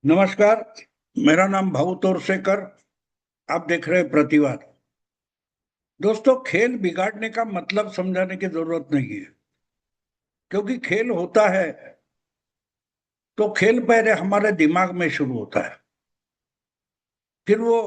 नमस्कार। मेरा नाम भाऊ तोरसेकर। आप देख रहे हैं प्रतिवाद। दोस्तों, खेल बिगाड़ने का मतलब समझाने की जरूरत नहीं है, क्योंकि खेल होता है तो खेल पहले हमारे दिमाग में शुरू होता है। फिर वो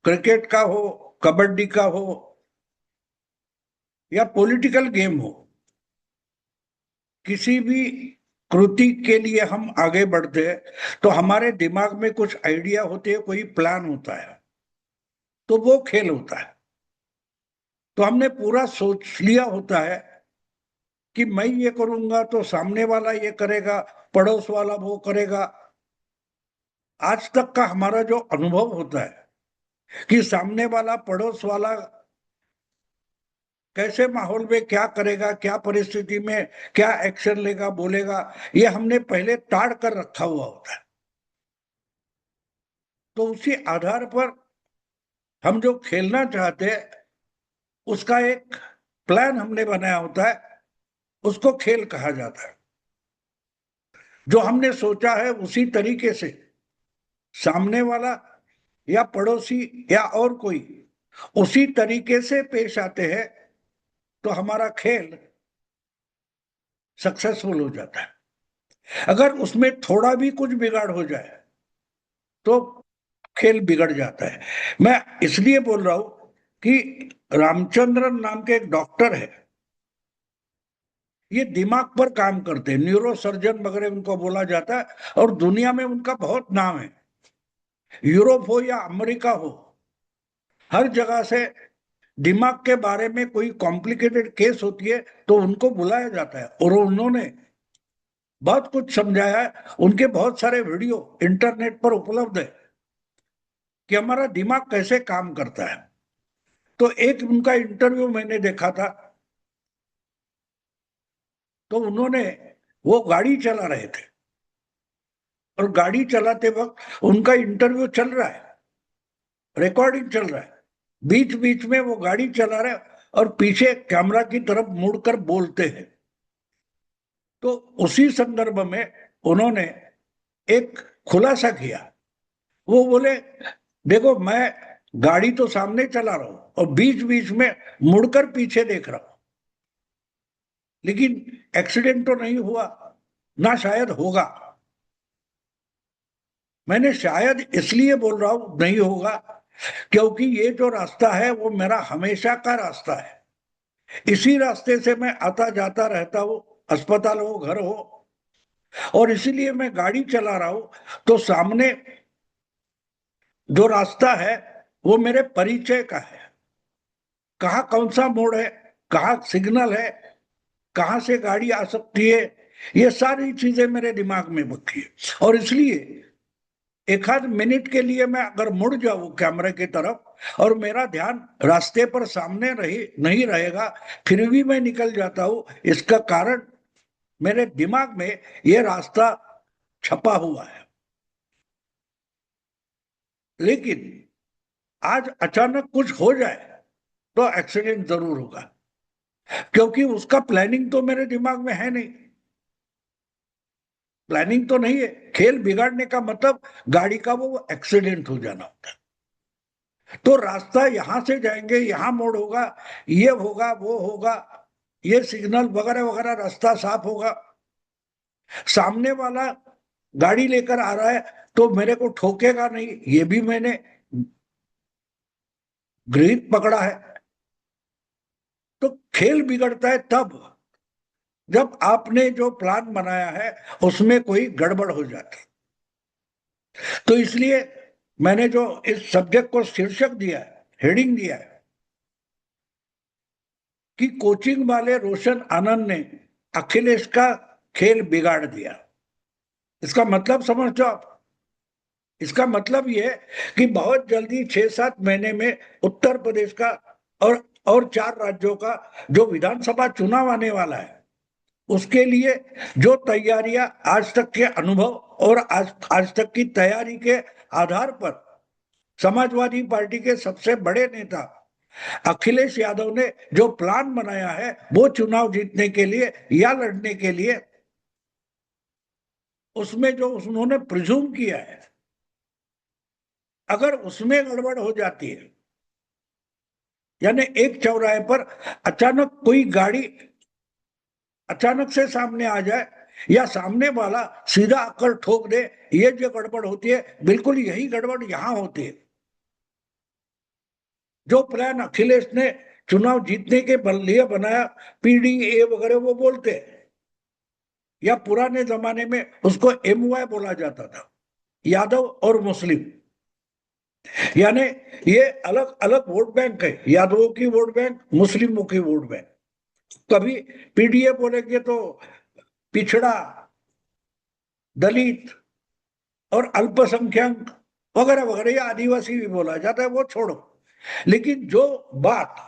क्रिकेट का हो, कबड्डी का हो या पॉलिटिकल गेम हो, किसी भी कृति के लिए हम आगे बढ़ते हैं तो हमारे दिमाग में कुछ आइडिया होते हैं, कोई प्लान होता है, तो वो खेल होता है। तो हमने पूरा सोच लिया होता है कि मैं ये करूंगा तो सामने वाला ये करेगा, पड़ोस वाला वो करेगा। आज तक का हमारा जो अनुभव होता है कि सामने वाला, पड़ोस वाला कैसे माहौल में क्या करेगा, क्या परिस्थिति में क्या एक्शन लेगा, बोलेगा, ये हमने पहले ताड़ कर रखा हुआ होता है। तो उसी आधार पर हम जो खेलना चाहते हैं उसका एक प्लान हमने बनाया होता है, उसको खेल कहा जाता है। जो हमने सोचा है उसी तरीके से सामने वाला या पड़ोसी या और कोई उसी तरीके से पेश आते हैं तो हमारा खेल सक्सेसफुल हो जाता है। अगर उसमें थोड़ा भी कुछ बिगाड़ हो जाए तो खेल बिगड़ जाता है। मैं इसलिए बोल रहा हूं कि रामचंद्रन नाम के एक डॉक्टर है, ये दिमाग पर काम करते हैं, न्यूरो सर्जन वगैरह उनको बोला जाता है, और दुनिया में उनका बहुत नाम है। यूरोप हो या अमेरिका हो, हर जगह से दिमाग के बारे में कोई कॉम्प्लिकेटेड केस होती है तो उनको बुलाया जाता है, और उन्होंने बहुत कुछ समझाया है। उनके बहुत सारे वीडियो इंटरनेट पर उपलब्ध है कि हमारा दिमाग कैसे काम करता है। तो एक उनका इंटरव्यू मैंने देखा था, तो उन्होंने, वो गाड़ी चला रहे थे और गाड़ी चलाते वक्त उनका इंटरव्यू चल रहा है, रिकॉर्डिंग चल रहा है, बीच बीच में वो गाड़ी चला रहे हैं और पीछे कैमरा की तरफ मुड़कर बोलते हैं। तो उसी संदर्भ में उन्होंने एक खुलासा किया। वो बोले, देखो मैं गाड़ी तो सामने चला रहा हूं और बीच बीच में मुड़कर पीछे देख रहा हूं, लेकिन एक्सीडेंट तो नहीं हुआ, ना शायद होगा। मैंने शायद इसलिए बोल रहा हूं नहीं होगा क्योंकि ये जो रास्ता है वो मेरा हमेशा का रास्ता है। इसी रास्ते से मैं आता जाता रहता हूं, अस्पताल हो, घर हो, और इसीलिए मैं गाड़ी चला रहा हूं। तो सामने जो रास्ता है वो मेरे परिचय का है, कहाँ कौन सा मोड़ है, कहाँ सिग्नल है, कहाँ से गाड़ी आ सकती है, ये सारी चीजें मेरे दिमाग में बकी है। और इसलिए एक आध मिनट के लिए मैं अगर मुड़ जाऊं कैमरे की तरफ और मेरा ध्यान रास्ते पर सामने रही नहीं रहेगा, फिर भी मैं निकल जाता हूं। इसका कारण मेरे दिमाग में ये रास्ता छपा हुआ है। लेकिन आज अचानक कुछ हो जाए तो एक्सीडेंट जरूर होगा, क्योंकि उसका प्लानिंग तो मेरे दिमाग में है नहीं। प्लानिंग तो नहीं है। खेल बिगाड़ने का मतलब गाड़ी का वो एक्सीडेंट हो जाना होता है। तो रास्ता यहां से जाएंगे, यहां मोड़ होगा, ये होगा, वो होगा, ये सिग्नल वगैरह वगैरह, रास्ता साफ होगा। सामने वाला गाड़ी लेकर आ रहा है तो मेरे को ठोकेगा नहीं, ये भी मैंने गृहित पकड़ा है। तो खेल बिगड़ता है तब जब आपने जो प्लान बनाया है उसमें कोई गड़बड़ हो जाती। तो इसलिए मैंने जो इस सब्जेक्ट को शीर्षक दिया है, हेडिंग दिया है कि कोचिंग वाले रोशन आनंद ने अखिलेश का खेल बिगाड़ दिया। इसका मतलब समझो आप। इसका मतलब ये है कि बहुत जल्दी 6-7 महीने में उत्तर प्रदेश का और और 4 राज्यों का जो विधानसभा चुनाव आने वाला है, उसके लिए जो तैयारियां आज तक के अनुभव और आज तक की तैयारी के आधार पर समाजवादी पार्टी के सबसे बड़े नेता अखिलेश यादव ने जो प्लान बनाया है, वो चुनाव जीतने के लिए या लड़ने के लिए, उसमें जो उन्होंने प्रिज्यूम किया है अगर उसमें गड़बड़ हो जाती है, यानी एक चौराहे पर अचानक कोई गाड़ी अचानक से सामने आ जाए या सामने वाला सीधा आकर ठोक दे, ये जो गड़बड़ होती है, बिल्कुल यही गड़बड़ यहां होती है। जो प्लान अखिलेश ने चुनाव जीतने के लिए बनाया, पीडीए वगैरह वो बोलते हैं, या पुराने जमाने में उसको एमवाई बोला जाता था, यादव और मुस्लिम। यानी ये अलग अलग वोट बैंक है, यादवों की वोट बैंक, मुस्लिमों की वोट बैंक। कभी पीडीए बोलेंगे तो पिछड़ा, दलित और अल्पसंख्यक वगैरह वगैरह, या आदिवासी भी बोला जाता है, वो छोड़ो। लेकिन जो बात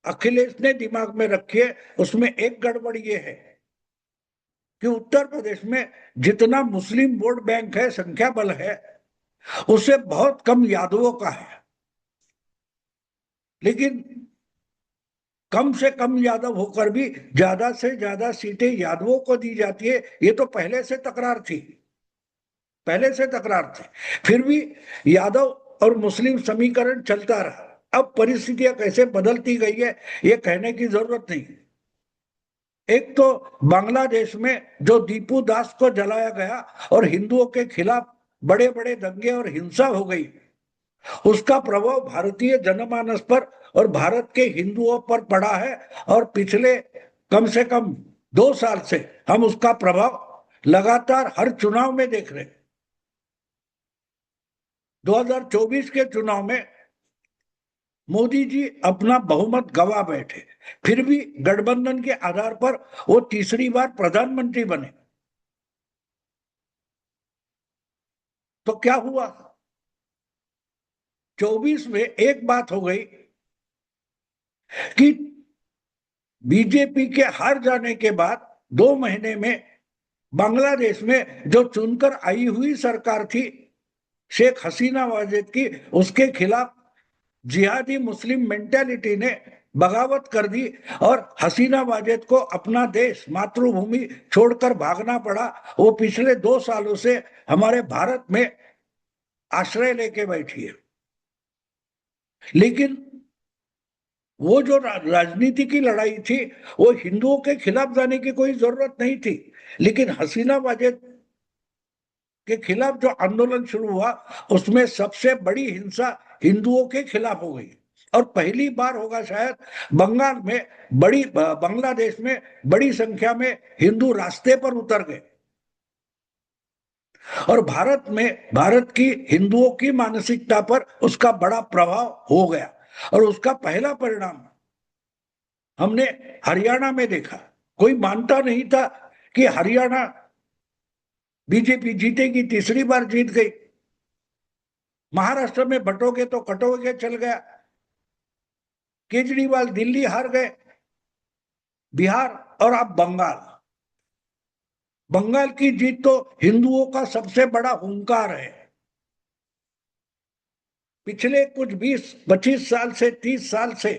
अखिलेश ने दिमाग में रखी है, उसमें एक गड़बड़ ये है कि उत्तर प्रदेश में जितना मुस्लिम वोट बैंक है, संख्या बल है, उससे बहुत कम यादवों का है। लेकिन कम से कम यादव होकर भी ज्यादा से ज्यादा सीटें यादवों को दी जाती है, ये तो पहले से तकरार थी, पहले से तकरार थी। फिर भी यादव और मुस्लिम समीकरण चलता रहा। अब परिस्थितियां कैसे बदलती गई है, ये कहने की जरूरत नहीं। एक तो बांग्लादेश में जो दीपू दास को जलाया गया और हिंदुओं के खिलाफ बड़े बड़े दंगे और हिंसा हो गई, उसका प्रभाव भारतीय जनमानस पर और भारत के हिंदुओं पर पड़ा है। और पिछले कम से कम 2 साल से हम उसका प्रभाव लगातार हर चुनाव में देख रहे हैं। 2024 के चुनाव में मोदी जी अपना बहुमत गवा बैठे, फिर भी गठबंधन के आधार पर वो तीसरी बार प्रधानमंत्री बने। तो क्या हुआ, 24 में एक बात हो गई कि बीजेपी के हार जाने के बाद 2 महीने में बांग्लादेश में जो चुनकर आई हुई सरकार थी शेख हसीना वाजेद की, उसके खिलाफ जिहादी मुस्लिम मेंटेलिटी ने बगावत कर दी और हसीना वाजेद को अपना देश, मातृभूमि छोड़कर भागना पड़ा। वो पिछले 2 सालों से हमारे भारत में आश्रय लेके बैठी है। लेकिन वो जो राजनीति की लड़ाई थी, वो हिंदुओं के खिलाफ जाने की कोई जरूरत नहीं थी। लेकिन हसीना वाजेद के खिलाफ जो आंदोलन शुरू हुआ, उसमें सबसे बड़ी हिंसा हिंदुओं के खिलाफ हो गई। और पहली बार होगा शायद बंगाल में, बांग्लादेश में बड़ी संख्या में हिंदू रास्ते पर उतर गए और भारत में भारत की हिंदुओं की मानसिकता पर उसका बड़ा प्रभाव हो गया। और उसका पहला परिणाम हमने हरियाणा में देखा। कोई मानता नहीं था कि हरियाणा बीजेपी जीतेगी, तीसरी बार जीत गई। महाराष्ट्र में बटोगे तो कटोगे चल गया। केजरीवाल दिल्ली हार गए, बिहार, और अब बंगाल। बंगाल की जीत तो हिंदुओं का सबसे बड़ा हुंकार है। पिछले कुछ 20-25 साल से, 30 साल से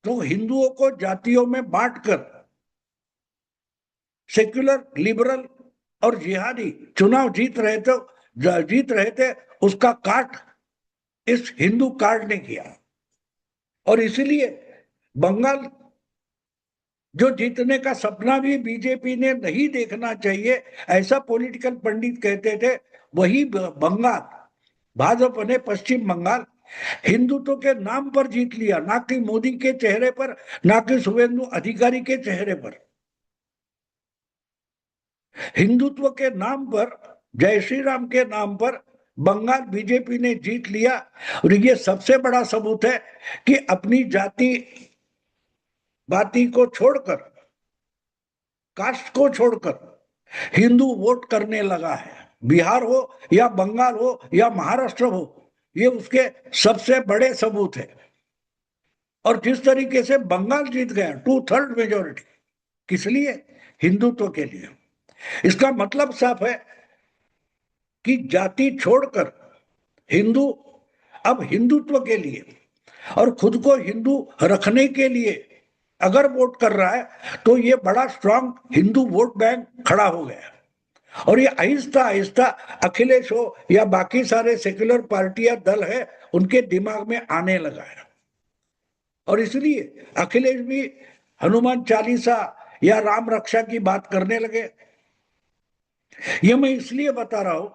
तो हिंदुओं को जातियों में बांटकर सेक्युलर, लिबरल और जिहादी चुनाव जीत रहे थे, उसका काट इस हिंदू कार्ड ने किया। और इसीलिए बंगाल जो जीतने का सपना भी बीजेपी ने नहीं देखना चाहिए, ऐसा पॉलिटिकल पंडित कहते थे, वही बंगाल, भाजपा ने पश्चिम बंगाल हिंदुत्व के नाम पर जीत लिया, ना कि मोदी के चेहरे पर, ना कि शुभेंदु अधिकारी के चेहरे पर। हिंदुत्व के नाम पर, जय श्री राम के नाम पर बंगाल बीजेपी ने जीत लिया। और ये सबसे बड़ा सबूत है कि अपनी जाति बाती को छोड़कर, कास्ट को छोड़कर हिंदू वोट करने लगा है। बिहार हो या बंगाल हो या महाराष्ट्र हो, ये उसके सबसे बड़े सबूत है। और जिस तरीके से बंगाल जीत गया 2/3 मेजोरिटी, किस लिए? हिंदुत्व के लिए। इसका मतलब साफ है कि जाति छोड़कर हिंदू अब हिंदुत्व के लिए और खुद को हिंदू रखने के लिए अगर वोट कर रहा है, तो ये बड़ा स्ट्रांग हिंदू वोट बैंक खड़ा हो गया। और ये आहिस्ता आहिस्ता अखिलेश हो या बाकी सारे सेक्युलर पार्टियां दल है उनके दिमाग में आने लगा है। और इसलिए अखिलेश भी हनुमान चालीसा या राम रक्षा की बात करने लगे। ये मैं इसलिए बता रहा हूं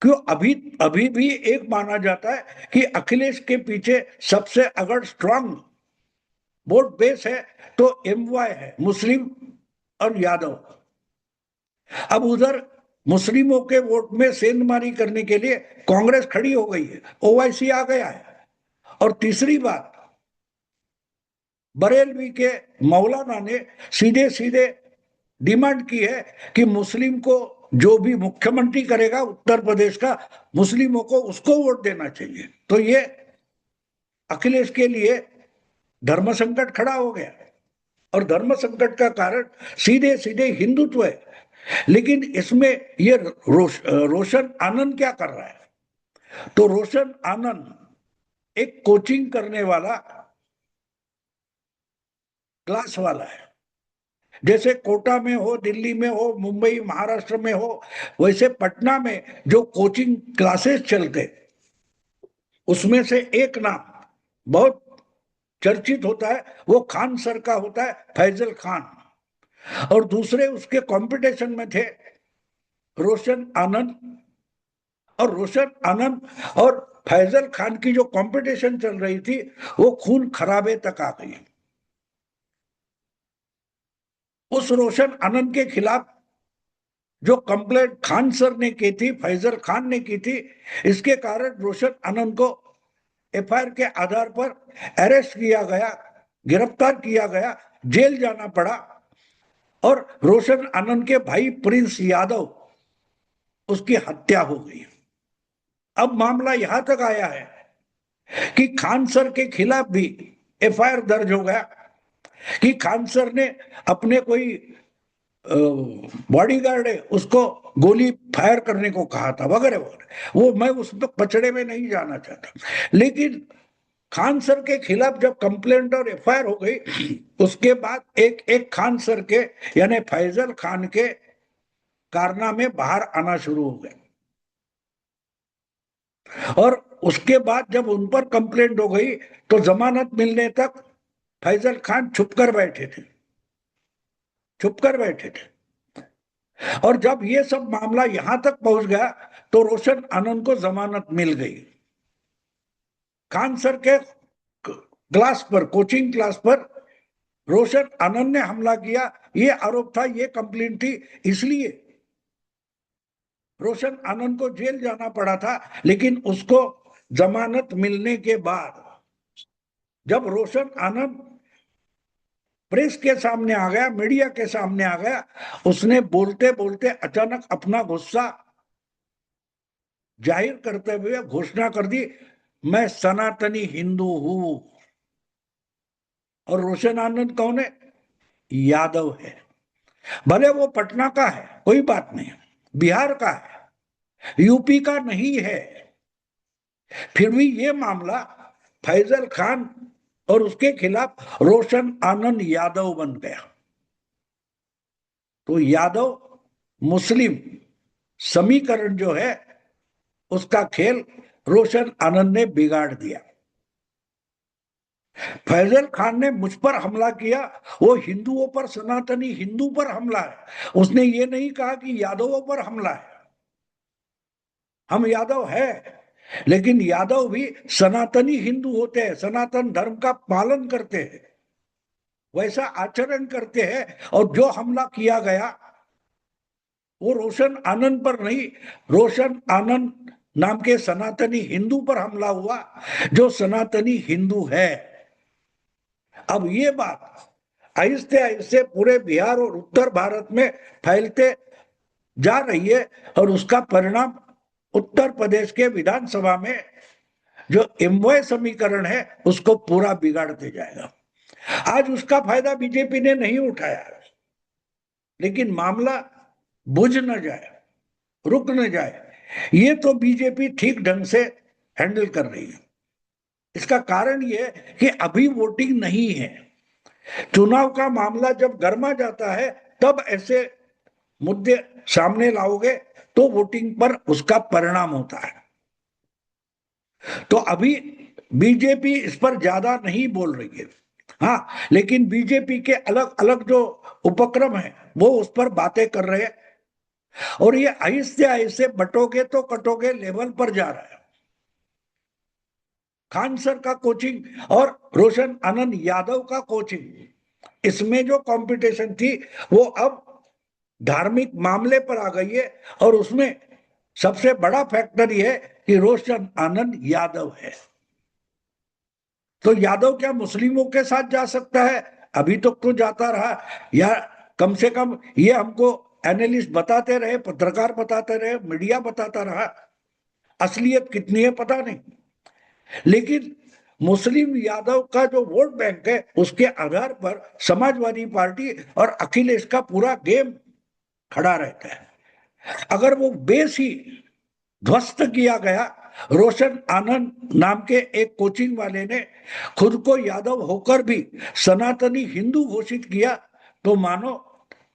क्यों अभी अभी भी एक माना जाता है कि अखिलेश के पीछे सबसे अगर स्ट्रांग वोट बेस है तो एमवाय है, मुस्लिम और यादव। अब उधर मुस्लिमों के वोट में सेंधमारी करने के लिए कांग्रेस खड़ी हो गई है, ओवैसी आ गया है। और तीसरी बात, बरेलवी के मौलाना ने सीधे सीधे डिमांड की है कि मुस्लिम को जो भी मुख्यमंत्री करेगा उत्तर प्रदेश का, मुस्लिमों को उसको वोट देना चाहिए। तो ये अखिलेश के लिए धर्म संकट खड़ा हो गया। और धर्म संकट का कारण सीधे सीधे हिंदुत्व है। लेकिन इसमें ये रोशन आनंद क्या कर रहा है? तो रोशन आनंद एक कोचिंग करने वाला क्लास वाला है। जैसे कोटा में हो, दिल्ली में हो, मुंबई महाराष्ट्र में हो, वैसे पटना में जो कोचिंग क्लासेस चलते उसमें से एक नाम बहुत चर्चित होता है, वो खान सर का होता है, फैजल खान। और दूसरे उसके कंपटीशन में थे रोशन आनंद। और रोशन आनंद और फैजल खान की जो कंपटीशन चल रही थी वो खून खराबे तक आ गई। उस रोशन आनंद के खिलाफ जो कंप्लेंट खान सर ने की थी, फैजल खान ने की थी, इसके कारण रोशन आनंद को एफआईआर के आधार पर अरेस्ट किया गया, गिरफ्तार किया गया, जेल जाना पड़ा। और रोशन आनंद के भाई प्रिंस यादव, उसकी हत्या हो गई। अब मामला यहां तक आया है कि खान सर के खिलाफ भी एफआईआर दर्ज हो गया कि खान सर ने अपने कोई बॉडीगार्ड है उसको गोली फायर करने को कहा था, वगैरह वगैरह। वो मैं उस पचड़े में नहीं जाना चाहता। लेकिन खान सर के खिलाफ जब कंप्लेंट और एफआईआर हो गई, उसके बाद एक एक खान सर के यानी फैजल खान के कारनामे बाहर आना शुरू हो गए। और उसके बाद जब उन पर कंप्लेंट हो गई तो जमानत मिलने तक फैजल खान छुप कर बैठे थे, छुप कर बैठे थे। और जब ये सब मामला यहां तक पहुंच गया तो रोशन आनंद को जमानत मिल गई। खान सर के क्लास पर, कोचिंग क्लास पर रोशन आनंद ने हमला किया, ये आरोप था, ये कंप्लेंट थी। इसलिए रोशन आनंद को जेल जाना पड़ा था। लेकिन उसको जमानत मिलने के बाद जब रोशन आनंद प्रेस के सामने आ गया, मीडिया के सामने आ गया, उसने बोलते बोलते अचानक अपना गुस्सा जाहिर करते हुए घोषणा कर दी, मैं सनातनी हिंदू हूं। और रोशन आनंद कौन है? यादव है। भले वो पटना का है, कोई बात नहीं, बिहार का है, यूपी का नहीं है, फिर भी ये मामला फैजल खान और उसके खिलाफ रोशन आनंद यादव बन गया। तो यादव मुस्लिम समीकरण जो है उसका खेल रोशन आनंद ने बिगाड़ दिया। फैजल खान ने मुझ पर हमला किया, वो हिंदुओं पर, सनातनी हिंदू पर हमला है। उसने ये नहीं कहा कि यादवों पर हमला है। हम यादव है, लेकिन यादव भी सनातनी हिंदू होते हैं, सनातन धर्म का पालन करते हैं, वैसा आचरण करते हैं। और जो हमला किया गया वो रोशन आनंद पर नहीं, रोशन आनंद नाम के सनातनी हिंदू पर हमला हुआ जो सनातनी हिंदू है। अब ये बात आहिस्ते आहिस्ते पूरे बिहार और उत्तर भारत में फैलते जा रही है। और उसका परिणाम उत्तर प्रदेश के विधानसभा में जो एमवाय समीकरण है उसको पूरा बिगाड़ते जाएगा। आज उसका फायदा बीजेपी ने नहीं उठाया, लेकिन मामला बुझ न जाए, रुक न जाए, ये तो बीजेपी ठीक ढंग से हैंडल कर रही है। इसका कारण ये कि अभी वोटिंग नहीं है। चुनाव का मामला जब गर्मा जाता है तब ऐसे मुद्दे सामने लाओगे तो वोटिंग पर उसका परिणाम होता है। तो अभी बीजेपी इस पर ज्यादा नहीं बोल रही है, हाँ, लेकिन बीजेपी के अलग अलग जो उपक्रम है वो उस पर बातें कर रहे हैं, और ये आहिस्ते आहिस्ते बटोगे तो कटोगे लेवल पर जा रहा है। खान सर का कोचिंग और रोशन आनंद यादव का कोचिंग, इसमें जो कंपटीशन थी वो अब धार्मिक मामले पर आ गई है, और उसमें सबसे बड़ा फैक्टर यह है कि रोशन आनंद यादव है। तो यादव क्या मुस्लिमों के साथ जा सकता है? अभी तक तो जाता रहा, या कम से कम ये हमको एनालिस्ट बताते रहे, पत्रकार बताते रहे, मीडिया बताता रहा। असलियत कितनी है पता नहीं, लेकिन मुस्लिम यादव का जो वोट बैंक है उसके आधार पर समाजवादी पार्टी और अखिलेश का पूरा गेम खड़ा रहता है। अगर वो बेस ही ध्वस्त किया गया, रोशन आनंद नाम के एक कोचिंग वाले ने खुद को यादव होकर भी सनातनी हिंदू घोषित किया, तो मानो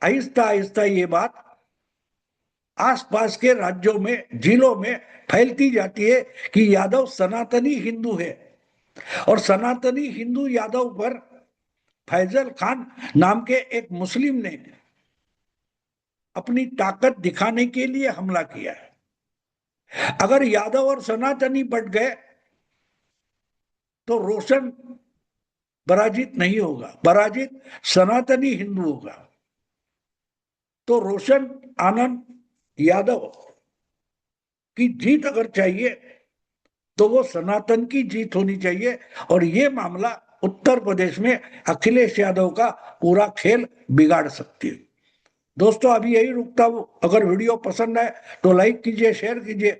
आहिस्ता आहिस्ता ये बात आसपास के राज्यों में, जिलों में फैलती जाती है कि यादव सनातनी हिंदू है। और सनातनी हिंदू यादव पर फैजल खान नाम के एक मुस्लिम ने अपनी ताकत दिखाने के लिए हमला किया है। अगर यादव और सनातनी बट गए तो रोशन पराजित नहीं होगा, पराजित सनातनी हिंदू होगा। तो रोशन आनंद यादव की जीत अगर चाहिए तो वो सनातन की जीत होनी चाहिए, और ये मामला उत्तर प्रदेश में अखिलेश यादव का पूरा खेल बिगाड़ सकती है। दोस्तों अभी यही रुकता हूं। अगर वीडियो पसंद आए तो लाइक कीजिए, शेयर कीजिए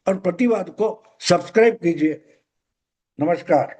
और प्रतिवाद को सब्सक्राइब कीजिए। नमस्कार।